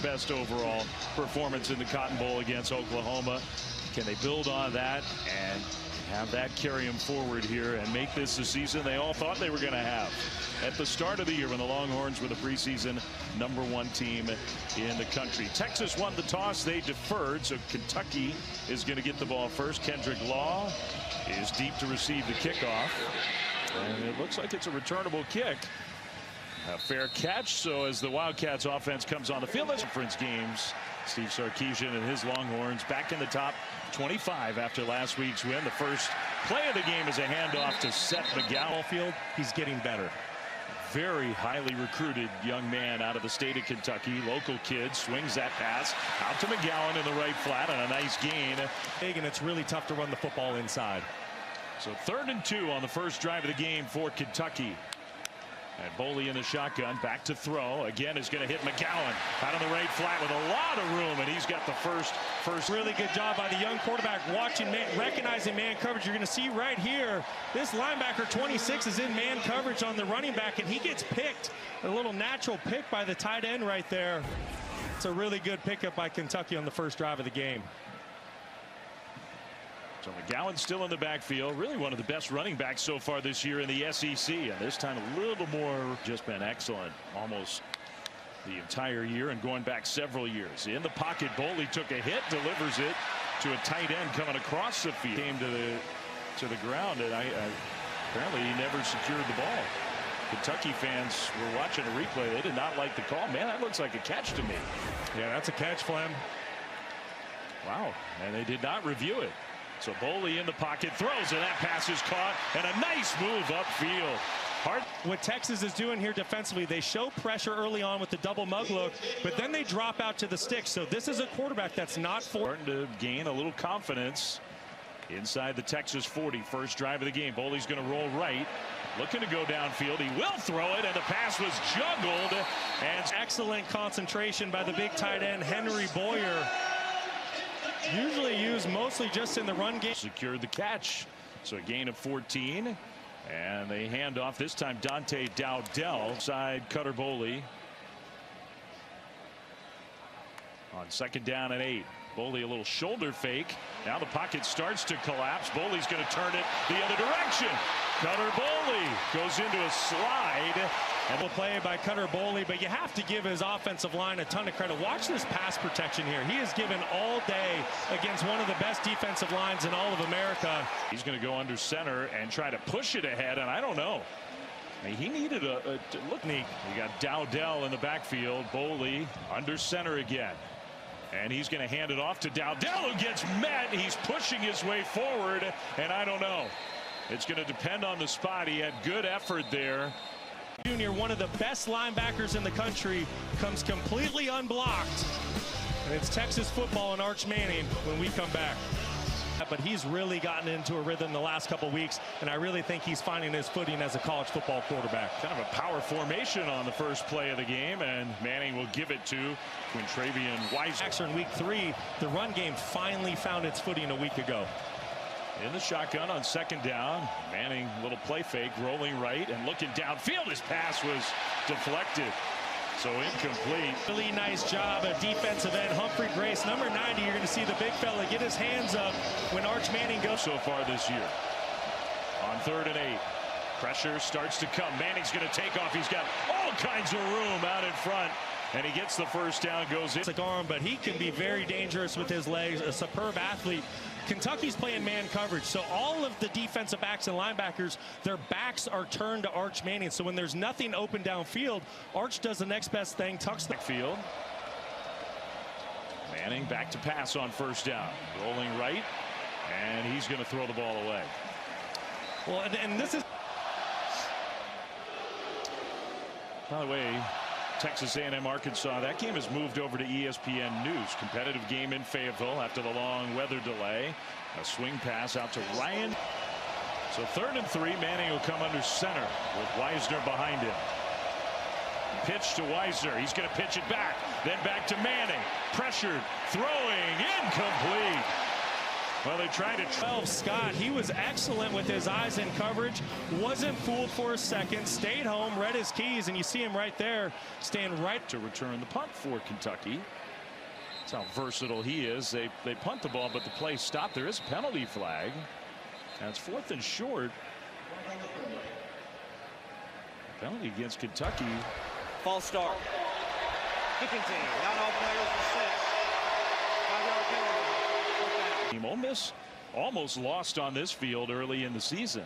best overall performance in the Cotton Bowl against Oklahoma. Can they build on that and have that carry them forward here and make this the season they all thought they were going to have at the start of the year when the Longhorns were the preseason #1 team in the country? Texas won the toss. They deferred, so Kentucky is going to get the ball first. Kendrick Law is deep to receive the kickoff, and it looks like it's a returnable kick. A fair catch. So as the Wildcats offense comes on the field, that's conference games. Steve Sarkisian and his Longhorns back in the top 25 after last week's win. The first play of the game is a handoff to Seth McGowan. Field, he's getting better. Very highly recruited young man out of the state of Kentucky. Local kid swings that pass out to McGowan in the right flat, and a nice gain. And it's really tough to run the football inside. So 3rd and 2 on the first drive of the game for Kentucky. And Boley in the shotgun, back to throw. Again is going to hit McGowan out on the right flat with a lot of room, and he's got the first. Really good job by the young quarterback watching, recognizing man coverage. You're going to see right here, this linebacker 26 is in man coverage on the running back, and he gets picked. A little natural pick by the tight end right there. It's a really good pickup by Kentucky on the first drive of the game. So McGowan's still in the backfield. Really one of the best running backs so far this year in the SEC. And this time a little more, just been excellent almost the entire year and going back several years. In the pocket, Boley took a hit, delivers it to a tight end coming across the field. Came to the ground, and apparently he never secured the ball. Kentucky fans were watching a replay. They did not like the call. Man, that looks like a catch to me. Yeah, that's a catch, Flem. Wow, and they did not review it. So Boley in the pocket, throws, and that pass is caught, and a nice move upfield. What Texas is doing here defensively, they show pressure early on with the double mug look, but then they drop out to the stick. So this is a quarterback that's not starting to gain a little confidence inside the Texas 40. First drive of the game. Boley's going to roll right, looking to go downfield. He will throw it, and the pass was juggled. And excellent concentration by the big tight end, Henry Boyer. Usually used mostly just in the run game. Secured the catch. So a gain of 14. And they hand off this time Dante Dowdell. Side Cutter Boley. On 2nd down and 8. Boley a little shoulder fake. Now the pocket starts to collapse. Boley's going to turn it the other direction. Cutter Boley goes into a slide. And will play by Cutter Boley, but you have to give his offensive line a ton of credit. Watch this pass protection here. He is given all day against one of the best defensive lines in all of America. He's going to go under center and try to push it ahead, and I don't know. I mean, he needed a look neat. You got Dowdell in the backfield. Boley under center again. And he's going to hand it off to Dowdell, who gets met. He's pushing his way forward, and I don't know. It's going to depend on the spot. He had good effort there. Junior, one of the best linebackers in the country, comes completely unblocked. And it's Texas football and Arch Manning when we come back. But he's really gotten into a rhythm the last couple weeks, and I really think he's finding his footing as a college football quarterback. Kind of a power formation on the first play of the game, and Manning will give it to Quintravian Weiser. In week 3, the run game finally found its footing a week ago. In the shotgun on 2nd down. Manning, little play fake, rolling right and looking downfield. His pass was deflected, so incomplete. Really nice job of defensive end Humphrey Grace, number 90. You're going to see the big fella get his hands up when Arch Manning goes. So far this year. On 3rd and 8. Pressure starts to come. Manning's going to take off. He's got all kinds of room out in front. And he gets the first down, goes in. It's a arm, but he can be very dangerous with his legs. A superb athlete. Kentucky's playing man coverage, so all of the defensive backs and linebackers, their backs are turned to Arch Manning. So when there's nothing open downfield, Arch does the next best thing, tucks the field. Manning back to pass on 1st down. Rolling right, and he's going to throw the ball away. Well, and this is... By the way, Texas A&M Arkansas, that game has moved over to ESPN News. Competitive game in Fayetteville after the long weather delay. A swing pass out to Ryan. So 3rd and 3. Manning will come under center with Wisner behind him. Pitch to Wisner. He's going to pitch it back. Then back to Manning. Pressured. Throwing. Incomplete. Well, they tried it. 12 Scott, he was excellent with his eyes in coverage, wasn't fooled for a second, stayed home, read his keys, and you see him right there, staying right to return the punt for Kentucky. That's how versatile he is. They punt the ball, but the play stopped. There is a penalty flag. And it's 4th and short. Penalty against Kentucky. False start. Kicking team. Not all players are set. 5-yard penalty. Team Ole Miss almost lost on this field early in the season.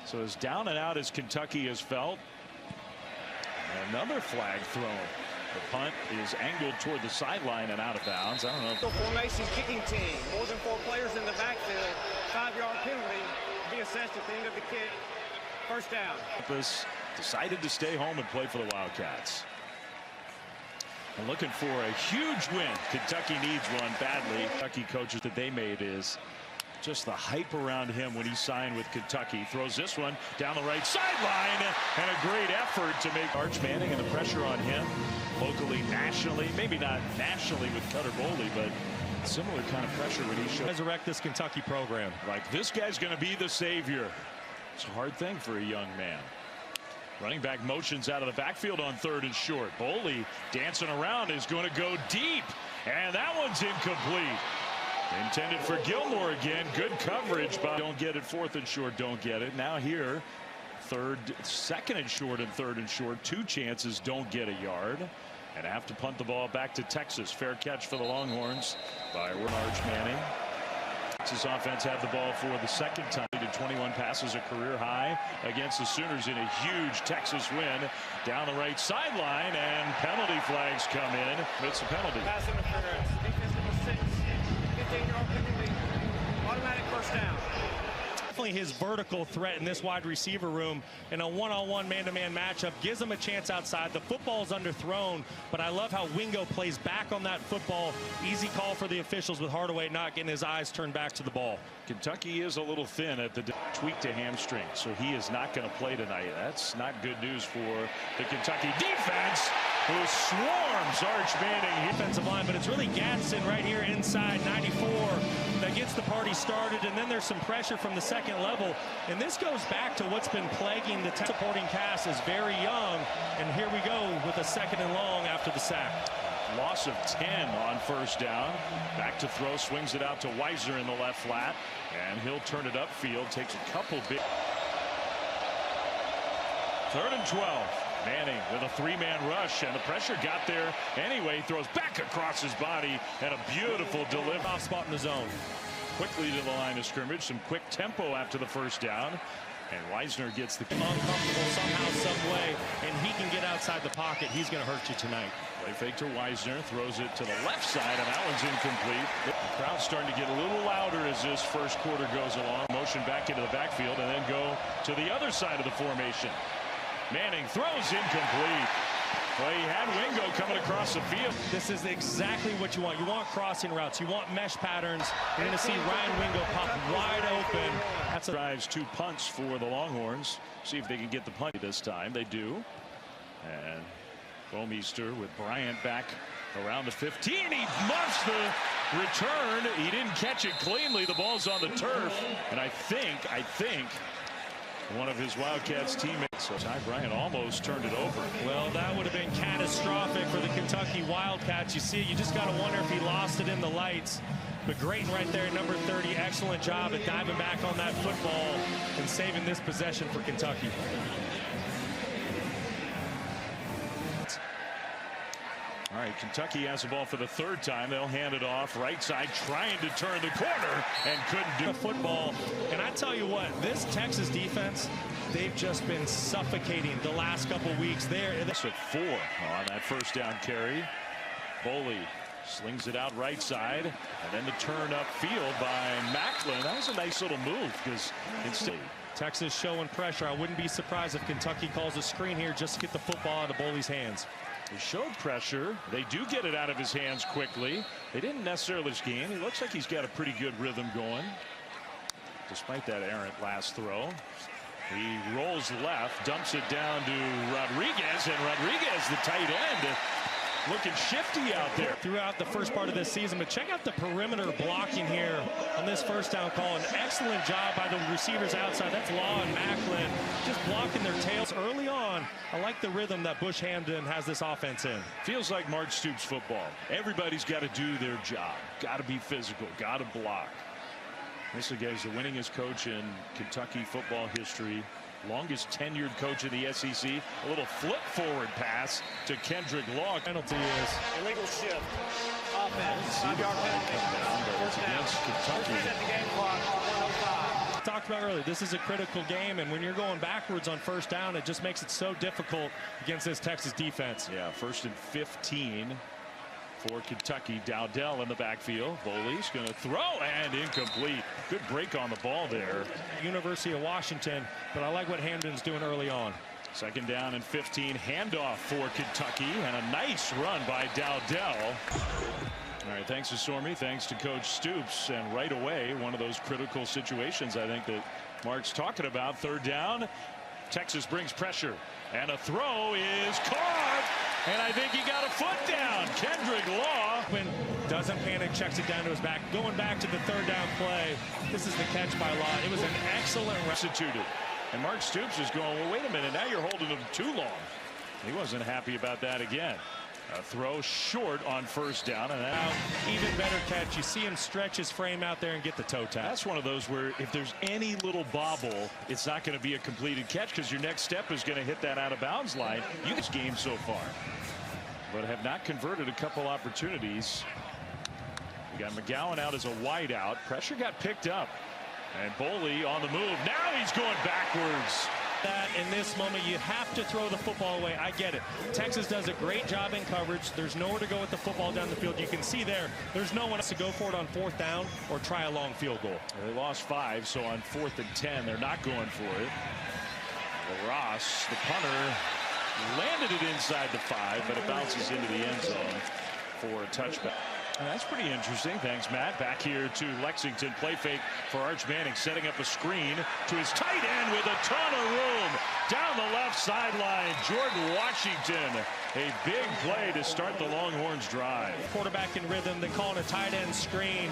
So as down and out as Kentucky has felt. And another flag thrown. The punt is angled toward the sideline and out of bounds. I don't know. Formation kicking team. More than 4 players in the backfield. 5-yard penalty be assessed at the end of the kick. First down. This decided to stay home and play for the Wildcats. And looking for a huge win. Kentucky needs one badly. Kentucky coaches that they made is just the hype around him when he signed with Kentucky. Throws this one down the right sideline, and a great effort to make Arch Manning, and the pressure on him locally, nationally, maybe not nationally with Cutter Boley, but similar kind of pressure when he showed. resurrect this Kentucky program. Like, this guy's going to be the savior. It's a hard thing for a young man. Running back motions out of the backfield on 3rd and short. Boley dancing around is going to go deep, and that one's incomplete. Intended for Gilmore again. Good coverage, but don't get it. 4th and short, don't get it. Now here, 2nd and short and 3rd and short. 2 chances, don't get a yard. And have to punt the ball back to Texas. Fair catch for the Longhorns by Arch Manning. Texas offense had the ball for the 2nd time. Did 21 passes, a career high against the Sooners in a huge Texas win. Down the right sideline, and penalty flags come in. It's a penalty. Pass interference. Defense number 6. 15-yard penalty. Automatic first down. Definitely his vertical threat in this wide receiver room in a one-on-one man-to-man matchup gives him a chance outside. The football's underthrown, but I love how Wingo plays back on that football. Easy call for the officials with Hardaway not getting his eyes turned back to the ball. Kentucky is a little thin at the tweaked a hamstring, so he is not going to play tonight. That's not good news for the Kentucky defense, who swarms Arch Manning. Defensive line, but it's really Gadsden right here inside 94 that gets the party started, and then there's some pressure from the 2nd level, and this goes back to what's been plaguing the supporting cast is very young, and here we go with a 2nd and long after the sack. Loss of 10 on 1st down. Back to throw, swings it out to Wisner in the left flat, and he'll turn it upfield. Takes a couple big. 3rd and 12. Manning with a 3-man rush, and the pressure got there anyway. Throws back across his body, and a beautiful delivery. Off spot in the zone. Quickly to the line of scrimmage. Some quick tempo after the 1st down. And Wisner gets the uncomfortable somehow, some way, and he can get outside the pocket. He's going to hurt you tonight. Play fake to Wisner, throws it to the left side, and that one's incomplete. The crowd's starting to get a little louder as this 1st quarter goes along. Motion back into the backfield, and then go to the other side of the formation. Manning throws incomplete. Well, he had Wingo coming across the field. This is exactly what you want. You want crossing routes. You want mesh patterns. You're going to see Ryan Wingo pop wide open. That's drives 2 punts for the Longhorns. See if they can get the punt this time. They do. And Bomeister with Bryant back around the 15. He muffs the return. He didn't catch it cleanly. The ball's on the turf. And I think one of his Wildcats teammates. So Ty Bryant almost turned it over. Well, that would have been catastrophic for the Kentucky Wildcats. You see, you just got to wonder if he lost it in the lights. But Grayton right there, number 30, excellent job at diving back on that football and saving this possession for Kentucky. All right, Kentucky has the ball for the 3rd time. They'll hand it off right side, trying to turn the corner, and couldn't do the football. And I tell you what, this Texas defense, they've just been suffocating the last couple weeks. That's at 4 on that 1st down carry. Boley slings it out right side, and then the turn upfield by Macklin. That was a nice little move because instead Texas showing pressure. I wouldn't be surprised if Kentucky calls a screen here just to get the football out of Boley's hands. They showed pressure. They do get it out of his hands quickly. They didn't necessarily gain. He looks like he's got a pretty good rhythm going, despite that errant last throw. He rolls left, dumps it down to Rodriguez, and Rodriguez, the tight end, looking shifty out there throughout the first part of this season. But check out the perimeter blocking here on this first down call. An excellent job by the receivers outside. That's Law and Macklin just blocking their tails early on. I like the rhythm that Bush Hamden has this offense in. Feels like Mark Stoops football. Everybody's got to do their job. Got to be physical. Got to block. This guy is the winningest coach in Kentucky football history. Longest tenured coach in the SEC. A little flip forward pass to Kendrick Law. Penalty is illegal shift. Offense. 5-yard penalty. It's against Kentucky. At the game clock on 105. Talked about earlier, this is a critical game, and when you're going backwards on first down, it just makes it so difficult against this Texas defense. Yeah, 1st and 15 for Kentucky. Dowdell in the backfield. Boley's going to throw and incomplete. Good break on the ball there. University of Washington, but I like what Hamden's doing early on. 2nd down and 15. Handoff for Kentucky, and a nice run by Dowdell. All right, thanks to Stormy, thanks to Coach Stoops, and right away, one of those critical situations I think that Mark's talking about. 3rd down, Texas brings pressure, and a throw is caught, and I think he got a foot down. Kendrick Law doesn't panic, checks it down to his back. Going back to the 3rd down play, this is the catch by Law. It was an excellent substituted, and Mark Stoops is going, well, wait a minute, now you're holding him too long. He wasn't happy about that again. A throw short on 1st down, and now even better catch. You see him stretch his frame out there and get the toe tap. That's one of those where if there's any little bobble, it's not going to be a completed catch, because your next step is going to hit that out of bounds line. You this game so far, but have not converted a couple opportunities. We got McGowan out as a wideout. Pressure got picked up, and Boley on the move. Now he's going backwards. That in this moment, you have to throw the football away. I get it. Texas does a great job in coverage. There's nowhere to go with the football down the field. You can see there's no one else to go for it on 4th down or try a long field goal. They lost 5, so on 4th and 10, they're not going for it. Well, Ross, the punter, landed it inside the 5, but it bounces into the end zone for a touchback. And that's pretty interesting. Thanks, Matt. Back here to Lexington. Play fake for Arch Manning, setting up a screen to his tight end with a ton of room. Down the left sideline, Jordan Washington. A big play to start the Longhorns drive. Quarterback in rhythm. They call it a tight end screen.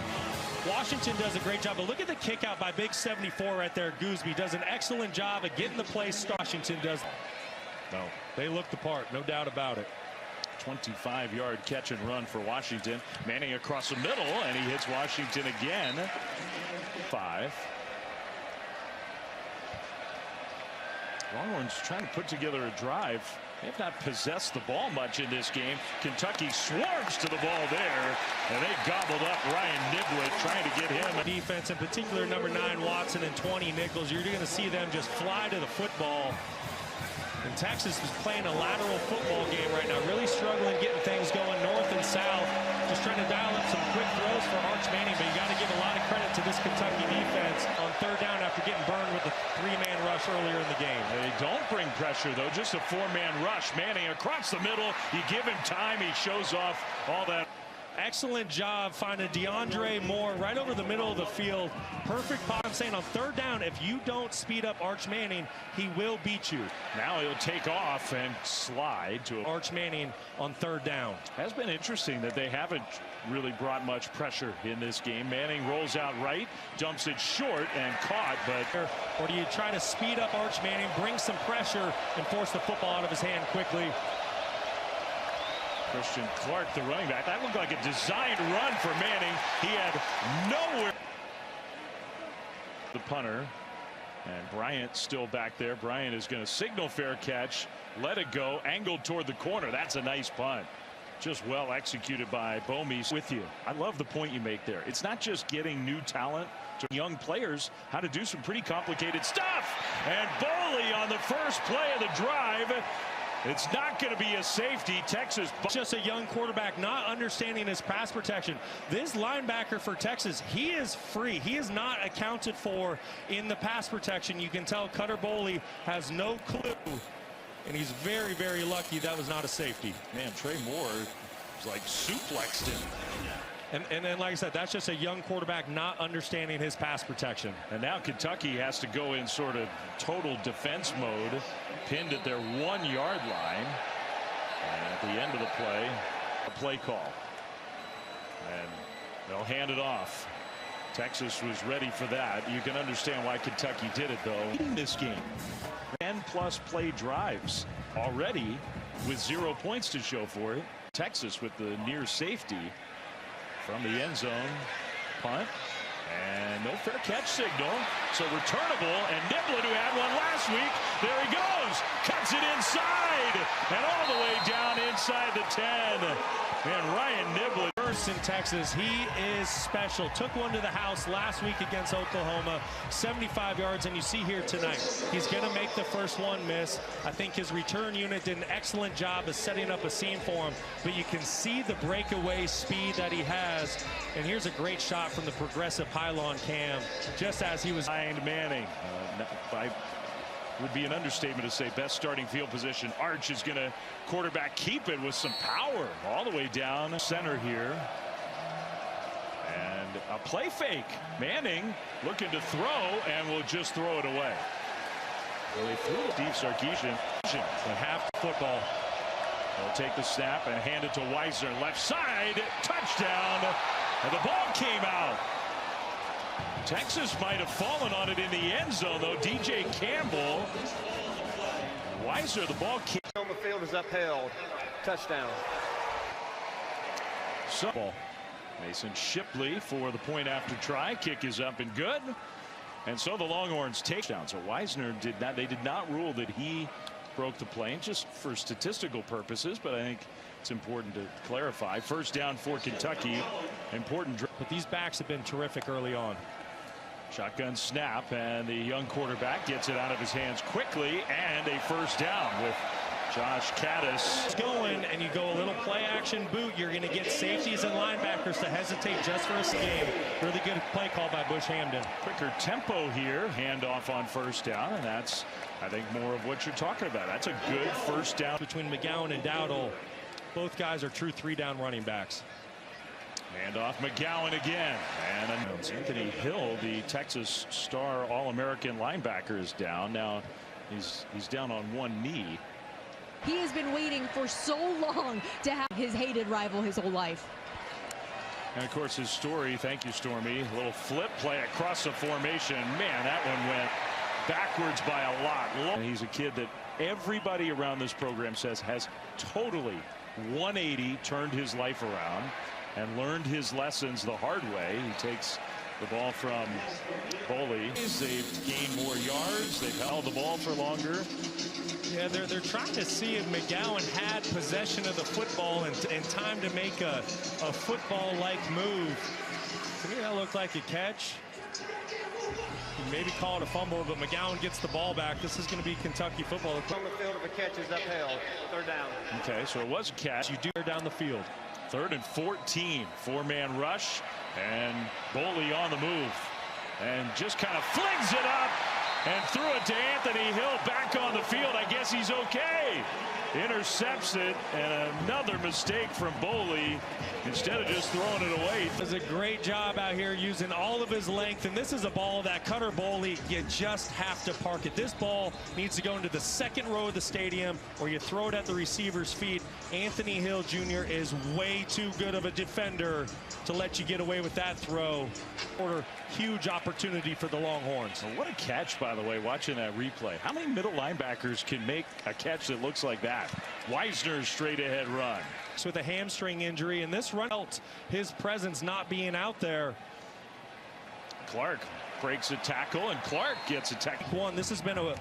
Washington does a great job, but look at the kick out by big 74 right there. Gooseby does an excellent job of getting the play. Washington does. No, they look the part, no doubt about it. 25-yard catch and run for Washington. Manning across the middle, and he hits Washington again. 5. Longhorns trying to put together a drive. They have not possessed the ball much in this game. Kentucky swarms to the ball there, and they gobbled up Ryan Niblett, trying to get him. Defense, in particular, number 9 Watson and 20 Nichols. You're going to see them just fly to the football. And Texas is playing a lateral football game right now, really struggling getting things going north and south, just trying to dial up some quick throws for Arch Manning, but you got to give a lot of credit to this Kentucky defense on 3rd down after getting burned with a 3-man rush earlier in the game. They don't bring pressure, though, just a 4-man rush. Manning across the middle, you give him time, he shows off all that. Excellent job finding DeAndre Moore right over the middle of the field. Perfect pot. I'm saying on 3rd down, if you don't speed up Arch Manning, he will beat you. Now he'll take off and slide to Arch Manning on 3rd down. Has been interesting that they haven't really brought much pressure in this game. Manning rolls out right, dumps it short and caught, but or do you try to speed up Arch Manning, bring some pressure, and force the football out of his hand quickly? Christian Clark, the running back. That looked like a designed run for Manning. He had nowhere. The punter, and Bryant still back there. Bryant is going to signal fair catch, let it go, angled toward the corner. That's a nice punt. Just well executed by Bomies. With you. I love the point you make there. It's not just getting new talent to young players, how to do some pretty complicated stuff. And Boley on the first play of the drive. It's not going to be a safety. Texas. Just a young quarterback not understanding his pass protection. This linebacker for Texas, he is free. He is not accounted for in the pass protection. You can tell Cutter Boley has no clue. And he's very, very lucky that was not a safety. Man, Trey Moore was like suplexed him. And then, like I said, that's just a young quarterback not understanding his pass protection. And now Kentucky has to go in sort of total defense mode, pinned at their 1-yard line. And at the end of the play, A play call. And they'll hand it off. Texas was ready for that. You can understand why Kentucky did it, though. In this game, 10+ play drives already with 0 points to show for it. Texas with the near safety from the end zone. Punt. And no fair catch signal. So returnable. And Niblett, who had one last week, there he goes. Cuts it inside. And all the way down inside the 10. And Ryan Niblett. First in Texas, he is special. Took one to the house last week against Oklahoma, 75 yards, and you see here tonight, he's going to make the first one miss. I think his return unit did an excellent job of setting up a seam for him, but you can see the breakaway speed that he has. And here's a great shot from the progressive pylon cam, just as he was behind Manning. Would be an understatement to say best starting field position. Arch is going to quarterback keep it with some power all the way down center here. And a play fake. Manning looking to throw and will just throw it away. Well, they threw it deep. Sarkisian at half football. They'll take the snap and hand it to Wisner. Left side, touchdown. And the ball came out. Texas might have fallen on it in the end zone, though. DJ Campbell. Wisner, the ball came. On the field is upheld. Touchdown. So, Mason Shipley for the point after try. Kick is up and good. And so the Longhorns take down. So Wisner did not. They did not rule that he broke the play, just for statistical purposes. But I think it's important to clarify. First down for Kentucky. Important. But these backs have been terrific early on. Shotgun snap, and the young quarterback gets it out of his hands quickly, and a first down with Josh Caddis. Going, and you go a little play action boot, you're going to get safeties and linebackers to hesitate just for a game. Really good play call by Bush Hamden. Quicker tempo here, handoff on first down, and that's, I think, more of what you're talking about. That's a good first down. Between McGowan and Dowdle, both guys are true 3-down running backs. Handoff, McGowan again, and Anthony Hill, the Texas star All-American linebacker, is down. Now he's down on one knee. He has been waiting for so long to have his hated rival his whole life. And of course his story, thank you Stormy, a little flip play across the formation. Man, that one went backwards by a lot. And he's a kid that everybody around this program says has totally 180 turned his life around and learned his lessons the hard way. He takes the ball from Boley. They've gained more yards. They've held the ball for longer. Yeah, they're trying to see if McGowan had possession of the football and time to make a football-like move. To me, that looked like a catch. Maybe call it a fumble, but McGowan gets the ball back. This is going to be Kentucky football. On the field of the catch is upheld. Third down. Okay, so it was a catch. You do down the field. 3rd and 14. 4-man rush, and Boley on the move. And just kind of flings it up and threw it to Anthony Hill back on the field. I guess he's okay. Intercepts it, and another mistake from Boley instead of just throwing it away. Does a great job out here using all of his length, and this is a ball that Cutter Boley, you just have to park it. This ball needs to go into the second row of the stadium, or you throw it at the receiver's feet. Anthony Hill Jr. is way too good of a defender to let you get away with that throw. Huge opportunity for the Longhorns. Well, what a catch, by the way, watching that replay. How many middle linebackers can make a catch that looks like that? Wisner's straight ahead run. With a hamstring injury, and this run felt his presence not being out there. Clark breaks a tackle, and Clark gets a tackle. This has been a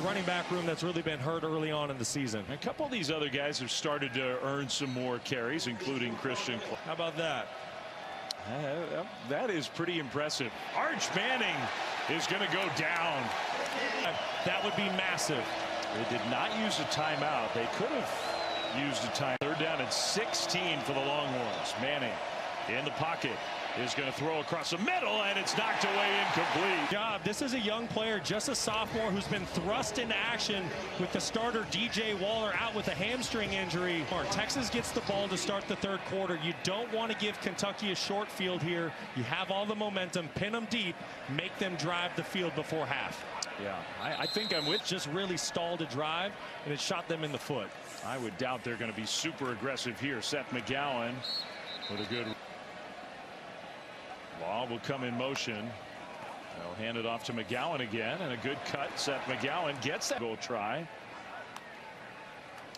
running back room that's really been hurt early on in the season. A couple of these other guys have started to earn some more carries, including Christian Clark. How about that? That is pretty impressive. Arch Manning is going to go down. That would be massive. They did not use a timeout. They could have used a time. 3rd down and 16 for the Longhorns. Manning in the pocket. is going to throw across the middle, and it's knocked away incomplete. Job. This is a young player, just a sophomore, who's been thrust into action with the starter DJ Waller out with a hamstring injury. Texas gets the ball to start the third quarter. You don't want to give Kentucky a short field here. You have all the momentum, pin them deep, make them drive the field before half. Yeah, I think I'm with. Just really stalled a drive, and it shot them in the foot. I would doubt they're going to be super aggressive here. Seth McGowan with a good ball will come in motion. They'll hand it off to McGowan again, and a good cut. Seth McGowan gets that goal try.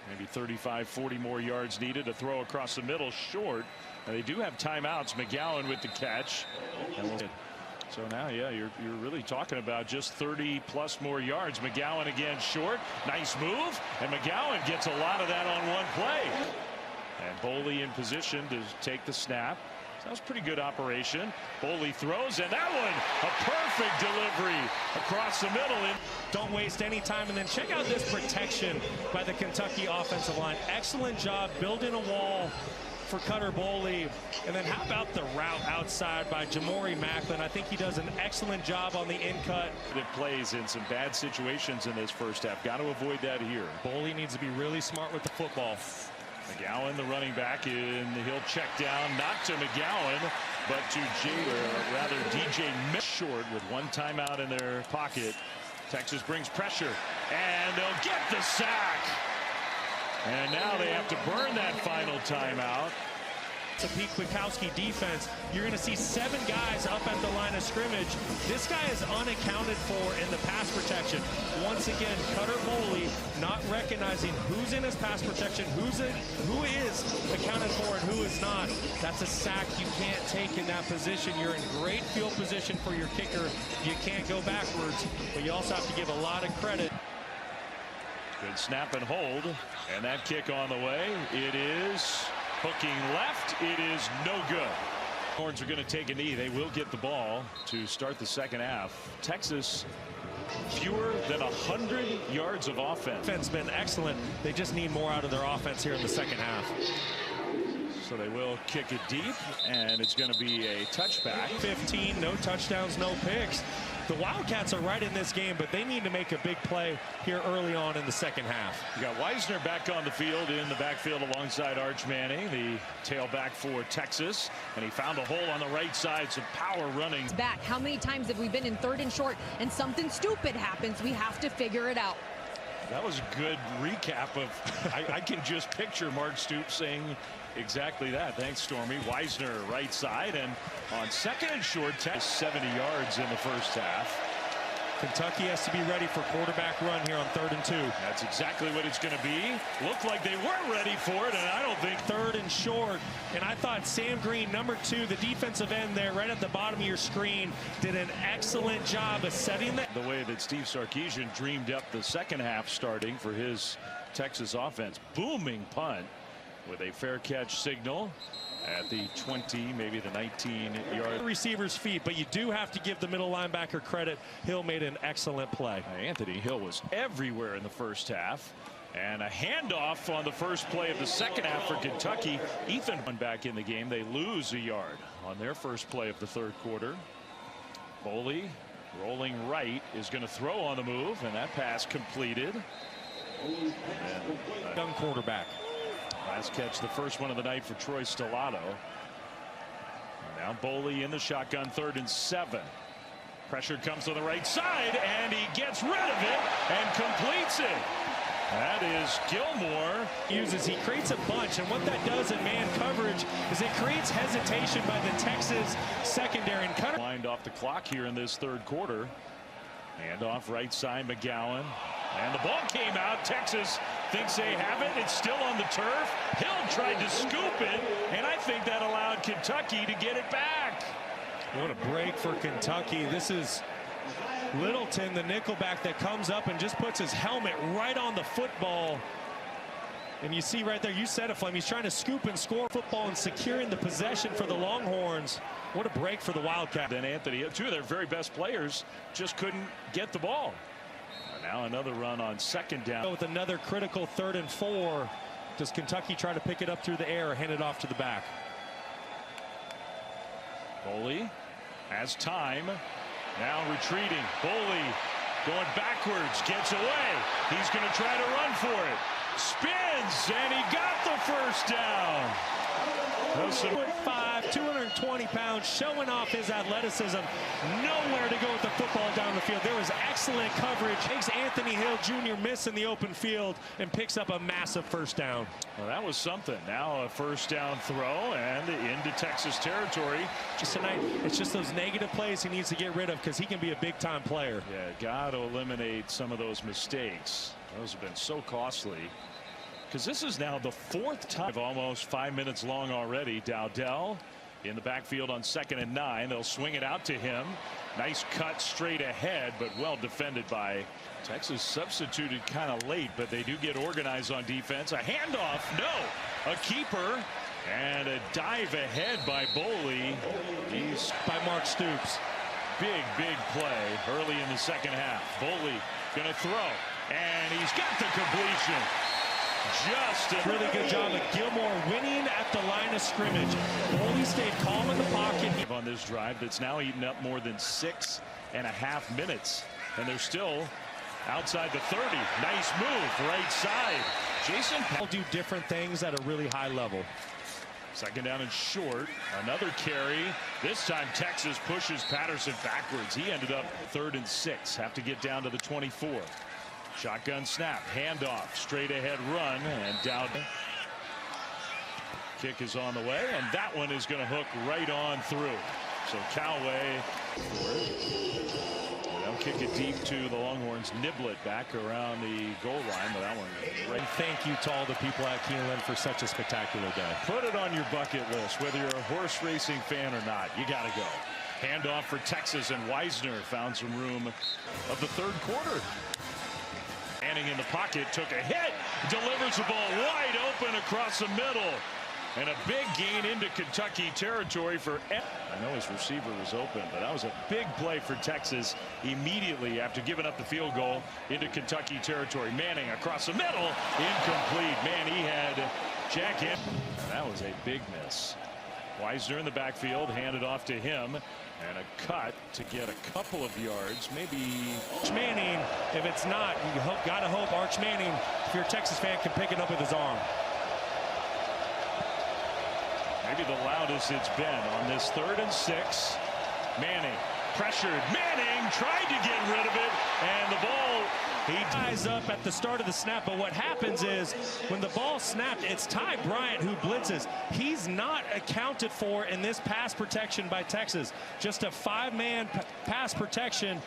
Maybe 35-40 more yards needed to throw across the middle, short. And they do have timeouts. McGowan with the catch. So now, yeah, you're really talking about just 30+ more yards. McGowan again short. Nice move. And McGowan gets a lot of that on one play. And Boley in position to take the snap. So that was pretty good operation. Boley throws, and that one, a perfect delivery across the middle. Don't waste any time. And then check out this protection by the Kentucky offensive line. Excellent job building a wall for Cutter Boley. And then how about the route outside by Jamori Macklin? I think he does an excellent job on the in cut. It plays in some bad situations in this first half. Got to avoid that here. Boley needs to be really smart with the football. McGowan, the running back, he'll check down, not to McGowan, but to DJ short with one timeout in their pocket. Texas brings pressure, and they'll get the sack. And now they have to burn that final timeout. It's a Pete Kwiatkowski defense. You're going to see 7 guys up at the line of scrimmage. This guy is unaccounted for in the pass protection. Once again, Cutter Boley not recognizing who's in his pass protection, who is accounted for and who is not. That's a sack you can't take in that position. You're in great field position for your kicker. You can't go backwards, but you also have to give a lot of credit. Good snap and hold, and that kick on the way. It is hooking left. It is no good. Longhorns are going to take a knee. They will get the ball to start the second half. Texas, fewer than 100 yards of offense. Defense been excellent. They just need more out of their offense here in the second half. So they will kick it deep, and it's going to be a touchback. 15, no touchdowns, no picks. The Wildcats are right in this game, but they need to make a big play here early on in the second half. You got Wisner back on the field in the backfield alongside Arch Manning, the tailback for Texas, and he found a hole on the right side. Some power running. Back. How many times have we been in 3rd and short and something stupid happens? We have to figure it out. That was a good recap of, I can just picture Mark Stoops saying exactly that. Thanks, Stormy. Wisner right side, and on 2nd and short, 70 yards in the first half. Kentucky has to be ready for quarterback run here on 3rd and 2. That's exactly what it's going to be. Looked like they weren't ready for it, and I don't think 3rd and short. And I thought Sam Green, number 2, the defensive end there right at the bottom of your screen, did an excellent job of setting that. The way that Steve Sarkisian dreamed up the second half starting for his Texas offense. Booming punt with a fair catch signal at the 20, maybe the 19-yard. Receiver's feet, but you do have to give the middle linebacker credit. Hill made an excellent play. Anthony Hill was everywhere in the first half. And a handoff on the first play of the second half for Kentucky. Ethan went back in the game. They lose a yard on their first play of the third quarter. Boley rolling right is going to throw on the move, and that pass completed. Young quarterback. Last catch, the first one of the night for Troy Stellato. Now Boley in the shotgun, 3rd and 7. Pressure comes to the right side, and he gets rid of it and completes it. That is Gilmore. He creates a bunch, and what that does in man coverage is it creates hesitation by the Texas secondary. And Cutter wind off the clock here in this third quarter. Hand off right side, McGowan. And the ball came out. Texas thinks they have it. It's still on the turf. Hill tried to scoop it, and I think that allowed Kentucky to get it back. What a break for Kentucky. This is Littleton, the nickelback, that comes up and just puts his helmet right on the football. And you see right there, you said it, Flem, he's trying to scoop and score football and securing the possession for the Longhorns. What a break for the Wildcats. Then Anthony, 2 of their very best players, just couldn't get the ball. Now another run on 2nd down. With another critical 3rd and 4. Does Kentucky try to pick it up through the air or hand it off to the back? Boley has time. Now retreating. Boley going backwards. Gets away. He's going to try to run for it. Spins, and he got the first down. 5', 220 pounds, showing off his athleticism. Nowhere to go with the football down the field. There was excellent coverage. Makes Anthony Hill Jr. miss in the open field and picks up a massive first down. Well, that was something. Now a first down throw and into Texas territory. Just tonight, it's just those negative plays he needs to get rid of because he can be a big-time player. Yeah, got to eliminate some of those mistakes. Those have been so costly. Because this is now the fourth time, almost 5 minutes long already. Dowdell in the backfield on 2nd and 9. They'll swing it out to him. Nice cut straight ahead, but well defended by Texas. Substituted kind of late, but they do get organized on defense. A handoff, no. A keeper and a dive ahead by Boley. He's by Mark Stoops. Big play early in the second half. Boley going to throw, and he's got the completion. Just a really good job of Gilmore winning at the line of scrimmage. Boley stayed calm in the pocket. On this drive that's now eaten up more than 6.5 minutes. And they're still outside the 30. Nice move, right side. Jason will do different things at a really high level. 2nd down and short. Another carry. This time Texas pushes Patterson backwards. He ended up 3rd and 6. Have to get down to the 24. Shotgun snap, handoff, straight ahead run, and down. Kick is on the way, and that one is going to hook right on through. So Cowaway, they'll kick it deep to the Longhorns. Nibble it back around the goal line, but that one. And thank you to all the people at Keeneland for such a spectacular day. Put it on your bucket list, whether you're a horse racing fan or not. You got to go. Handoff for Texas, and Wisner found some room of the 3rd quarter. Manning in the pocket, took a hit, delivers the ball wide open across the middle, and a big gain into Kentucky territory for. I know his receiver was open, but that was a big play for Texas immediately after giving up the field goal into Kentucky territory. Manning across the middle, incomplete. Man, he had Jack in. That was a big miss. Wisner in the backfield, handed off to him. And a cut to get a couple of yards, maybe. Arch Manning, if it's not, you gotta hope Arch Manning, if you're a Texas fan, can pick it up with his arm. Maybe the loudest it's been on this 3rd and 6. Manning pressured. Manning tried to get rid of it, and the ball. He ties up at the start of the snap, but what happens is when the ball snapped, it's Ty Bryant who blitzes. He's not accounted for in this pass protection by Texas. Just a 5-man pass protection.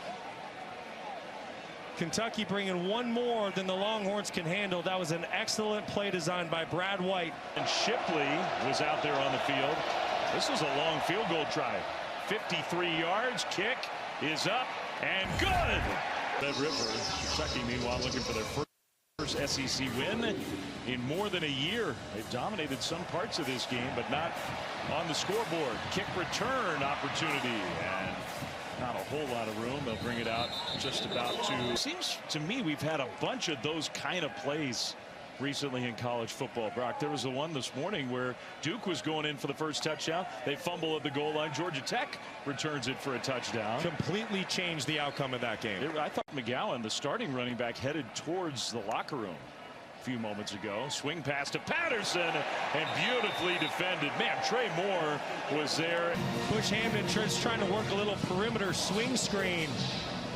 Kentucky bringing one more than the Longhorns can handle. That was an excellent play design by Brad White. And Shipley was out there on the field. This is a long field goal try. 53 yards. Kick is up and good. Red River. Kentucky, meanwhile, looking for their first SEC win in more than a year. They've dominated some parts of this game, but not on the scoreboard. Kick return opportunity, and not a whole lot of room. They'll bring it out just about to. Seems to me we've had a bunch of those kind of plays recently in college football. Brock, there was the one this morning where Duke was going in for the first touchdown. They fumble at the goal line. Georgia Tech returns it for a touchdown. Completely changed the outcome of that game. I thought McGowan, the starting running back, headed towards the locker room a few moments ago. Swing pass to Patterson and beautifully defended. Man, Trey Moore was there. Bush Hamden trying to work a little perimeter swing screen.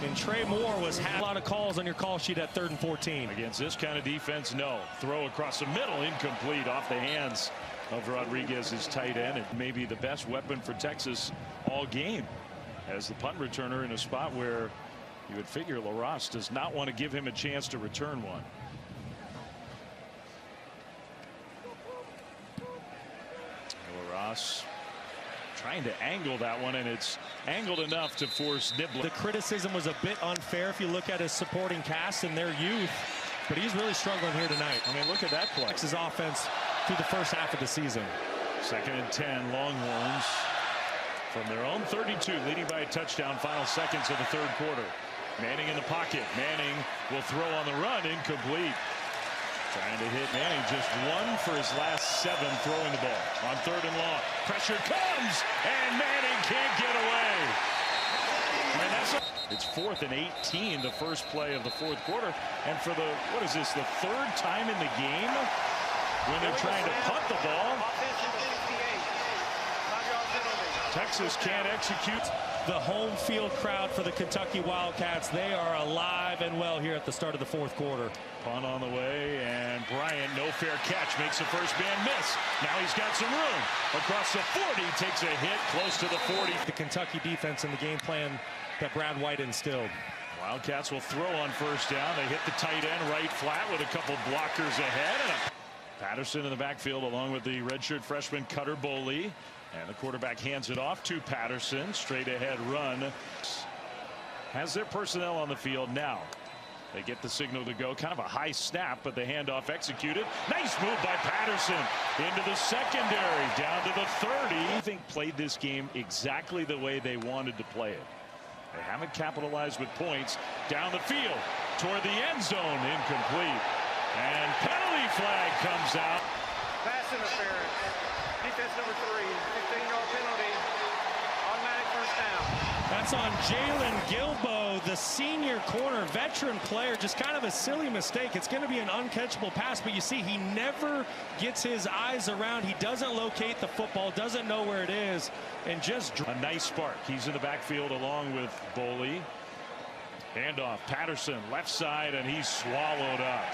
And Trey Moore was a lot of calls on your call sheet at 3rd and 14. Against this kind of defense, no. Throw across the middle, incomplete, off the hands of Rodriguez's tight end. And maybe the best weapon for Texas all game as the punt returner in a spot where you would figure LaRosse does not want to give him a chance to return one. LaRosse trying to angle that one, and it's angled enough to force Nibble. The criticism was a bit unfair if you look at his supporting cast and their youth, but he's really struggling here tonight. I mean, look at that play. Texas offense through the first half of the season. 2nd and 10, Longhorns from their own 32, leading by a touchdown. Final seconds of the 3rd quarter. Manning in the pocket. Manning will throw on the run, incomplete. Trying to hit Manning, just 1 for his last 7 throwing the ball. On 3rd and long. Pressure comes, and Manning can't get away. It's 4th and 18, the first play of the 4th quarter. And for the, what is this, the 3rd time in the game when they're trying to punt the ball. Texas can't execute. The home field crowd for the Kentucky Wildcats, they are alive and well here at the start of the 4th quarter. Punt on the way, and Bryant, no fair catch, makes the first man miss. Now he's got some room. Across the 40, takes a hit close to the 40. The Kentucky defense and the game plan that Brad White instilled. Wildcats will throw on 1st down. They hit the tight end right flat with a couple blockers ahead. And Patterson in the backfield along with the redshirt freshman Cutter Boley. And the quarterback hands it off to Patterson. Straight ahead run. Has their personnel on the field now. They get the signal to go. Kind of a high snap, but the handoff executed. Nice move by Patterson into the secondary, down to the 30. I think played this game exactly the way they wanted to play it. They haven't capitalized with points. Down the field toward the end zone, incomplete. And penalty flag comes out. Pass interference. Defense number 3. 15-yard penalty. Automatic 1st down. That's on Jalen Gilbo, the senior corner, veteran player. Just kind of a silly mistake. It's going to be an uncatchable pass, but you see he never gets his eyes around. He doesn't locate the football, doesn't know where it is, and just a nice spark. He's in the backfield along with Boley. Handoff, Patterson left side, and he's swallowed up.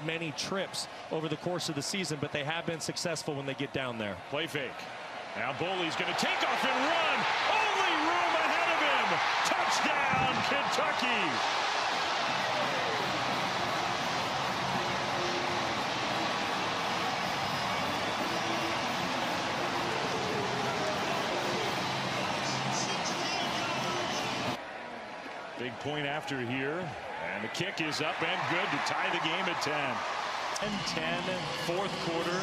Many trips over the course of the season, but they have been successful when they get down there. Play fake. Now Boley's going to take off and run. Only room ahead of him. Touchdown, Kentucky. Big point after here. And the kick is up and good to tie the game at 10. And 10, 4th quarter.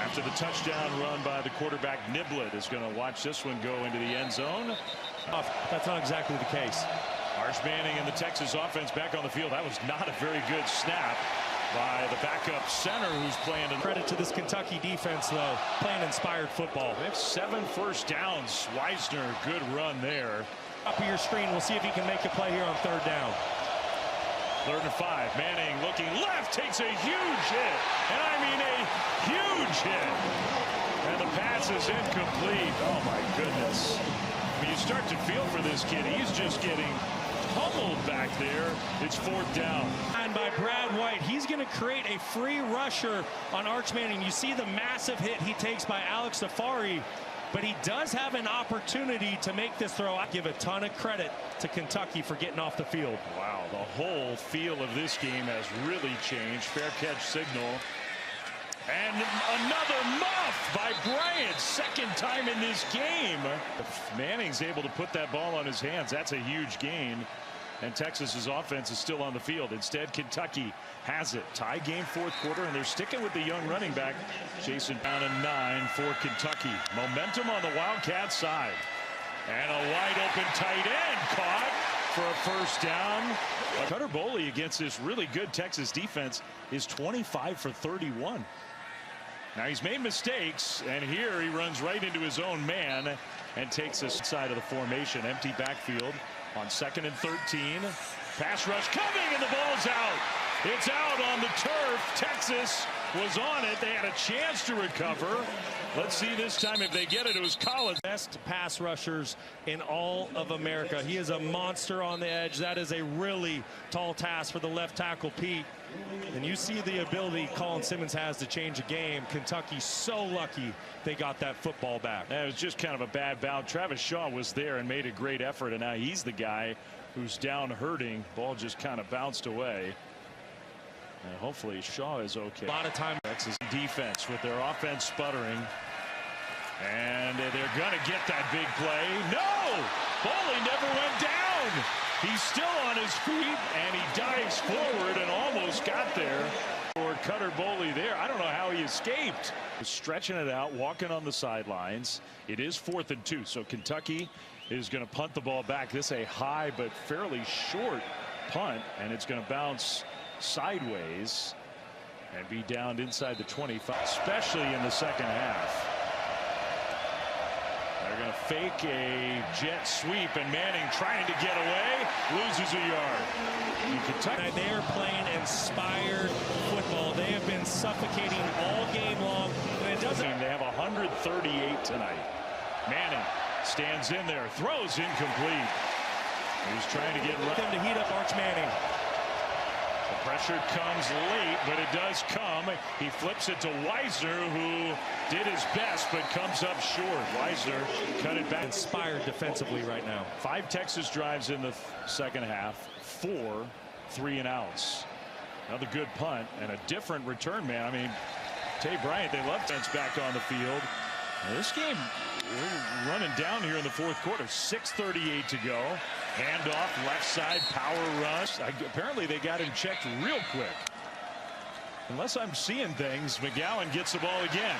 After the touchdown run by the quarterback, Niblett is going to watch this one go into the end zone. That's not exactly the case. Arch Manning and the Texas offense back on the field. That was not a very good snap by the backup center who's playing. Credit to this Kentucky defense, though, playing inspired football. They have 7 first downs. Weisner, good run there. Top of your screen, we'll see if he can make a play here on 3rd down. 3rd and 5. Manning looking left, takes a huge hit. And I mean a huge hit. And the pass is incomplete. Oh, my goodness. I mean, you start to feel for this kid. He's just getting pummeled back there. It's 4th down. And by Brad White, he's going to create a free rusher on Arch Manning. You see the massive hit he takes by Alex Safari. But he does have an opportunity to make this throw. I give a ton of credit to Kentucky for getting off the field. Wow, the whole feel of this game has really changed. Fair catch signal. And another muff by Bryant. 2nd time in this game. If Manning's able to put that ball on his hands, that's a huge gain. And Texas's offense is still on the field. Instead, Kentucky has it. Tie game 4th quarter, and they're sticking with the young running back. Jason down to 9 for Kentucky. Momentum on the Wildcat side. And a wide open tight end caught for a 1st down. Cutter Boley against this really good Texas defense is 25 for 31. Now he's made mistakes, and here he runs right into his own man and takes this side of the formation. Empty backfield on 2nd and 13. Pass rush coming, and the ball's out. It's out on the turf. Texas was on it. They had a chance to recover. Let's see this time if they get it. It was Collins. Best pass rushers in all of America. He is a monster on the edge. That is a really tall task for the left tackle, Pete. And you see the ability Colin Simmons has to change a game. Kentucky's so lucky they got that football back. It was just kind of a bad bounce. Travis Shaw was there and made a great effort, and now he's the guy who's down hurting. Ball just kind of bounced away. And hopefully Shaw is okay. A lot of time. Texas defense with their offense sputtering. And they're going to get that big play. No! Boley never went down. He's still on his feet, and he dives forward and almost got there. For Cutter Boley there. I don't know how he escaped. Stretching it out, walking on the sidelines. It is 4th and 2, so Kentucky is going to punt the ball back. This is a high but fairly short punt, and it's going to bounce sideways. and be down inside the 25, especially in the second half. They're going to fake a jet sweep, and Manning trying to get away, loses a yard. They are playing inspired football. They have been suffocating all game long, and it doesn't. They have 138 tonight. Manning stands in there, throws incomplete. He's trying to get them to heat up Arch Manning. The pressure comes late, but it does come. He flips it to Wisner, who did his best, but comes up short. Wisner cut it back. Inspired defensively right now. 5 Texas drives in the second half, 4 3-and-outs. Another good punt and a different return man. I mean, Tay Bryant, they love defense back on the field. Now, this game, we're running down here in the fourth quarter. 6:38 to go. Handoff, left side, power rush. Apparently they got him checked real quick. Unless I'm seeing things, McGowan gets the ball again.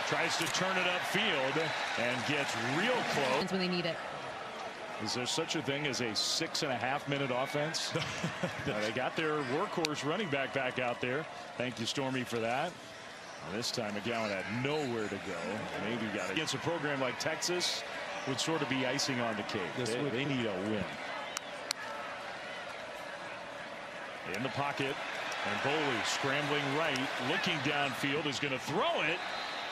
Tries to turn it upfield and gets real close. When they need it. Is there such a thing as a 6.5-minute offense? They got their workhorse running back out there. Thank you, Stormy, for that. This time McGowan had nowhere to go. Maybe got it against a program like Texas would sort of be icing on the cake. They need a win. In the pocket, and Boley scrambling right, looking downfield, is going to throw it.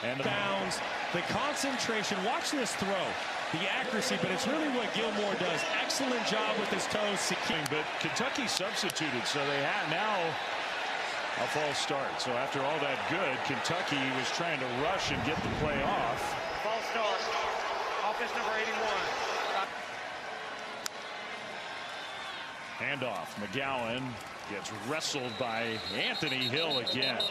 And the bounds, the concentration. Watch this throw, the accuracy, but it's really what Gilmore does. Excellent job with his toes. But Kentucky substituted, so they have now a false start. So after all that good, Kentucky was trying to rush and get the play off. False start. Offense number 81. Handoff. McGowan gets wrestled by Anthony Hill again.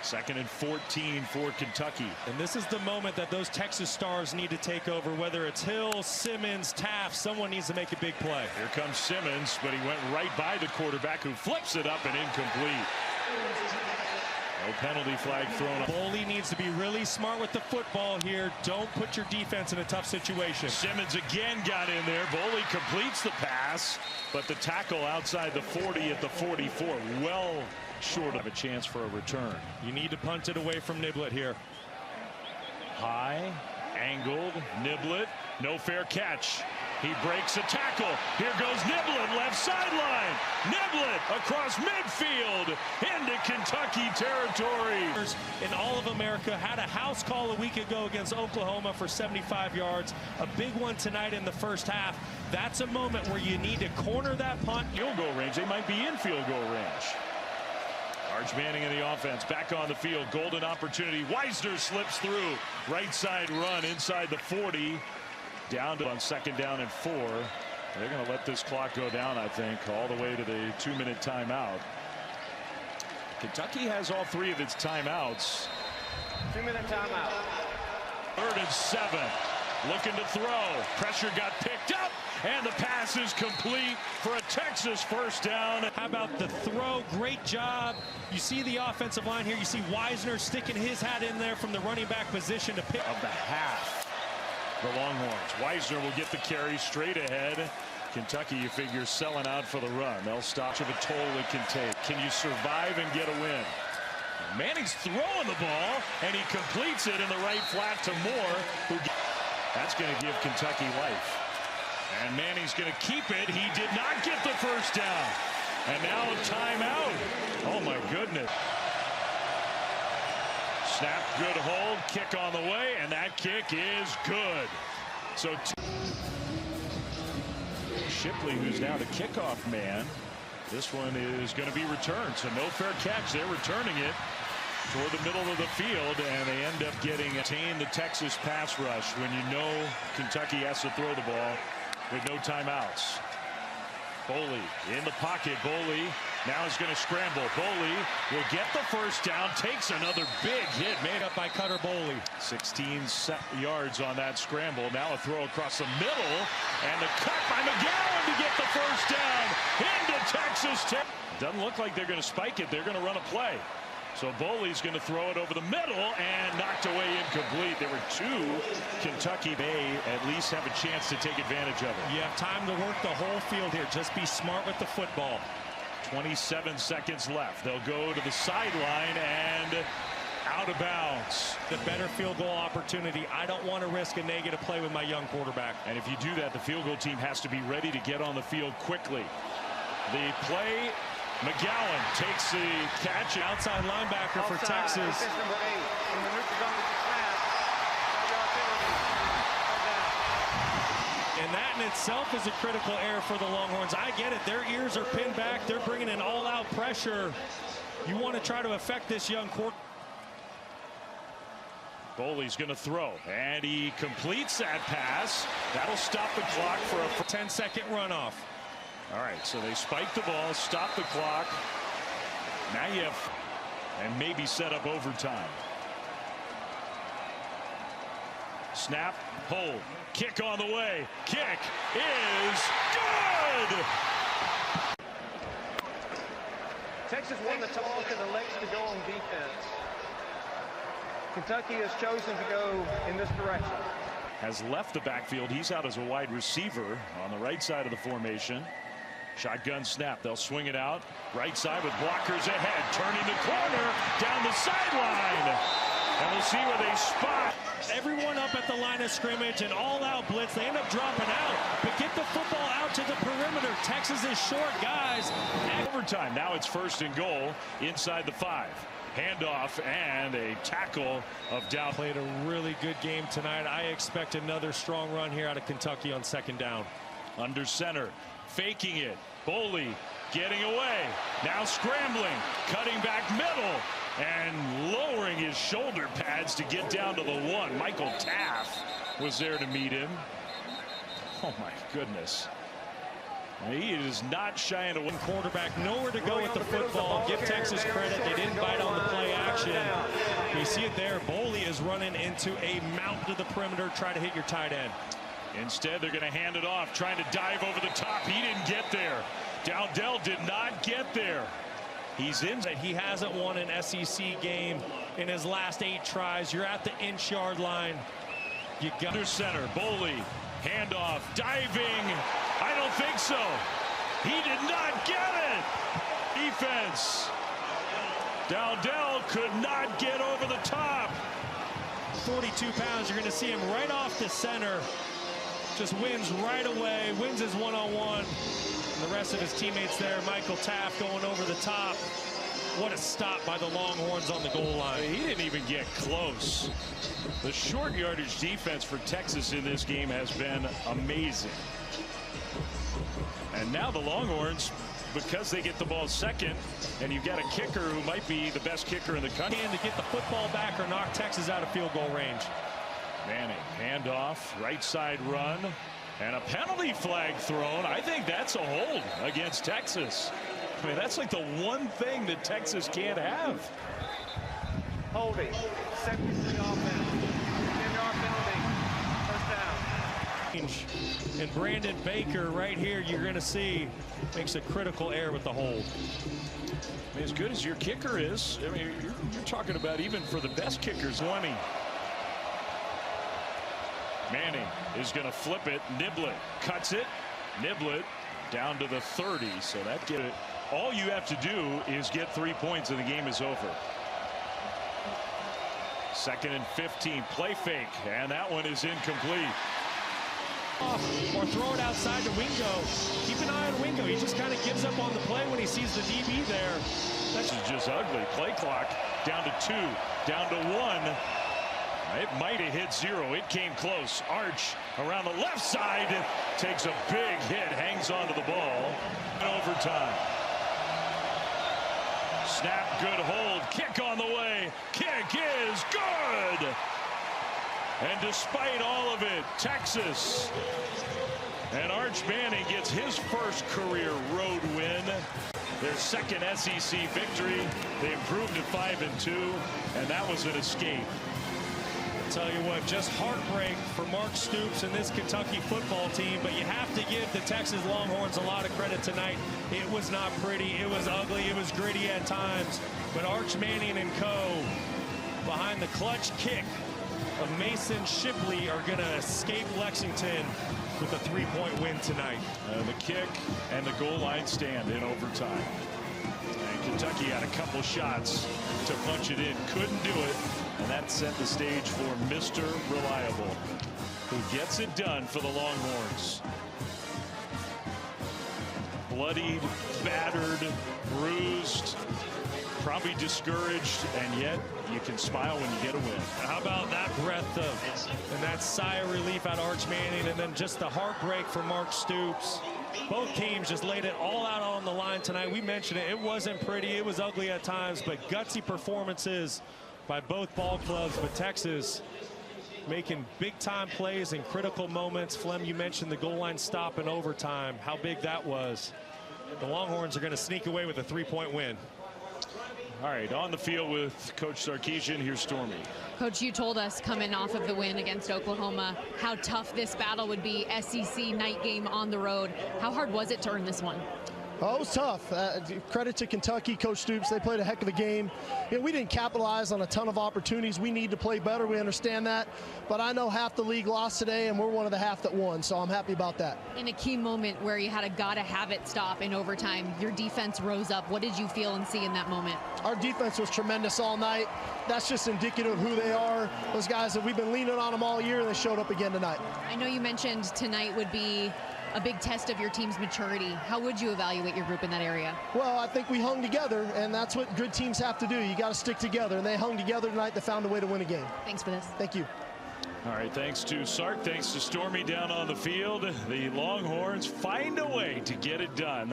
2nd and 14 for Kentucky. And this is the moment that those Texas stars need to take over, whether it's Hill, Simmons, Taft. Someone needs to make a big play. Here comes Simmons, but he went right by the quarterback, who flips it up and incomplete. No penalty flag thrown. Boley needs to be really smart with the football here. Don't put your defense in a tough situation. Simmons again got in there. Boley completes the pass, but the tackle outside the 40 at the 44. Well short of a chance for a return. You need to punt it away from Niblett here. High, angled, Niblett, no fair catch. He breaks a tackle. Here goes Niblett, left sideline. Niblett across midfield into Kentucky territory. In all of America had a house call a week ago against Oklahoma for 75 yards. A big one tonight in the first half. That's a moment where you need to corner that punt. Field goal range. They might be in field goal range. Arch Manning in the offense, back on the field, golden opportunity. Wisner slips through, right side run inside the 40, down to on 2nd down and 4. They're going to let this clock go down, I think, all the way to the 2-minute timeout. Kentucky has all 3 of its timeouts. 2-minute timeout. 3rd and 7. Looking to throw. Pressure got picked up, and the pass is complete for a Texas first down. How about the throw? Great job. You see the offensive line here. You see Wisner sticking his hat in there from the running back position to pick up the half. The Longhorns. Wisner will get the carry straight ahead. Kentucky, you figure, selling out for the run. They'll stop of a toll it can take. Can you survive and get a win? Manning's throwing the ball, and he completes it in the right flat to Moore. That's going to give Kentucky life. And Manning's going to keep it. He did not get the first down. And now a timeout. Oh, my goodness. Snap, good hold, kick on the way, and that kick is good. So Shipley, who's now the kickoff man, this one is going to be returned. So no fair catch. They're returning it toward the middle of the field, and they end up getting the Texas pass rush when you know Kentucky has to throw the ball with no timeouts. Boley in the pocket. Boley now is going to scramble. Boley will get the first down, takes another big hit made up by Cutter Boley. 16 yards on that scramble. Now a throw across the middle, and the cut by McGowan to get the first down into Texas Tech. Doesn't look like they're going to spike it. They're going to run a play. So Boley's going to throw it over the middle and knocked away incomplete. There were 2. Kentucky may at least have a chance to take advantage of it. You have time to work the whole field here. Just be smart with the football. 27 seconds left. They'll go to the sideline and out of bounds. The better field goal opportunity. I don't want to risk a negative play with my young quarterback. And if you do that, the field goal team has to be ready to get on the field quickly. The play, McGowan takes the catch. Outside linebacker for Texas. Number 8. In the neutral zone with the snap. 5-yard penalty. And that in itself is a critical error for the Longhorns. I get it. Their ears are pinned back. They're bringing in all-out pressure. You want to try to affect this young quarterback. Boley's going to throw, and he completes that pass. That'll stop the clock for a 10-second runoff. All right, so they spike the ball, stop the clock. Now you have, and maybe set up overtime. Snap, hold, kick on the way. Kick is good! Texas won the toss and elects to go on defense. Kentucky has chosen to go in this direction. Has left the backfield. He's out as a wide receiver on the right side of the formation. Shotgun snap. They'll swing it out. Right side with blockers ahead. Turning the corner down the sideline. And we'll see where they spot. Everyone up at the line of scrimmage and all-out blitz. They end up dropping out. But get the football out to the perimeter. Texas is short, guys. Overtime. Now it's 1st and goal inside the 5. Handoff and a tackle of Dow. Played a really good game tonight. I expect another strong run here out of Kentucky on 2nd down. Under center, faking it. Boley getting away. Now scrambling, cutting back middle, and lowering his shoulder pads to get down to the 1. Michael Taff was there to meet him. Oh my goodness. He is not shying away. Quarterback nowhere to go with the football. Give Texas credit. They didn't bite on the play action. You see it there. Boley is running into a mountain to the perimeter. Try to hit your tight end. Instead, they're going to hand it off, trying to dive over the top. He didn't get there. Dowdell did not get there. He's in. He hasn't won an SEC game in his last 8 tries. You're at the inch-yard line. You got under center. Boley, handoff, diving. I don't think so. He did not get it. Defense. Dowdell could not get over the top. 42 pounds. You're going to see him right off the center. Just wins right away. Wins his one-on-one. And the rest of his teammates there. Michael Taft going over the top. What a stop by the Longhorns on the goal line. He didn't even get close. The short yardage defense for Texas in this game has been amazing. And now the Longhorns, because they get the ball second, and you've got a kicker who might be the best kicker in the country. And to get the football back or knock Texas out of field goal range. Manning, handoff, right side run, and a penalty flag thrown. I think that's a hold against Texas. I mean, that's like the one thing that Texas can't have. Holding. 73 offense. 10-yard penalty. 1st down. And Brandon Baker right here, you're going to see, makes a critical error with the hold. I mean, as good as your kicker is, I mean, you're talking about even for the best kickers, 20. Manning is going to flip it. Niblett cuts it. Niblett down to the 30. So that get it. All you have to do is get 3 points and the game is over. 2nd and 15. Play fake. And that one is incomplete. Or throw it outside to Wingo. Keep an eye on Wingo. He just kind of gives up on the play when he sees the DB there. This is just ugly. Play clock down to 2. Down to 1. It might have hit 0. It came close. Arch around the left side takes a big hit, hangs onto the ball. In overtime. Snap, good hold. Kick on the way. Kick is good. And despite all of it, Texas and Arch Manning gets his first career road win. Their 2nd SEC victory. They improved to 5-2, and that was an escape. Tell you what, just heartbreak for Mark Stoops and this Kentucky football team, but you have to give the Texas Longhorns a lot of credit tonight. It was not pretty, it was ugly, it was gritty at times, but Arch Manning and co. behind the clutch kick of Mason Shipley are going to escape Lexington with a 3-point win tonight. The kick and the goal line stand in overtime. And Kentucky had a couple shots to punch it in, couldn't do it, and that set the stage for Mr. Reliable, who gets it done for the Longhorns. Bloodied, battered, bruised, probably discouraged, and yet you can smile when you get a win. How about that breath of and that sigh of relief at Arch Manning, and then just the heartbreak for Mark Stoops. Both teams just laid it all out on the line tonight. We mentioned it. It wasn't pretty. It was ugly at times, but gutsy performances by both ball clubs. But Texas making big-time plays in critical moments. Flem, you mentioned the goal line stop in overtime, how big that was. The Longhorns are going to sneak away with a 3-point win. All right, on the field with Coach Sarkisian, here's Stormy. Coach, you told us coming off of the win against Oklahoma how tough this battle would be. SEC night game on the road. How hard was it to earn this one? Oh, it was tough. Credit to Kentucky, Coach Stoops. They played a heck of a game. You know, we didn't capitalize on a ton of opportunities. We need to play better. We understand that. But I know half the league lost today, and we're one of the half that won, so I'm happy about that. In a key moment where you had a gotta-have-it stop in overtime, your defense rose up. What did you feel and see in that moment? Our defense was tremendous all night. That's just indicative of who they are. Those guys that we've been leaning on them all year, and they showed up again tonight. I know you mentioned tonight would be a big test of your team's maturity. How would you evaluate your group in that area? Well, I think we hung together, and that's what good teams have to do. You got to stick together, and they hung together tonight. They found a way to win a game. Thanks for this. Thank you. All right, thanks to Sark, thanks to Stormy down on the field. The Longhorns find a way to get it done.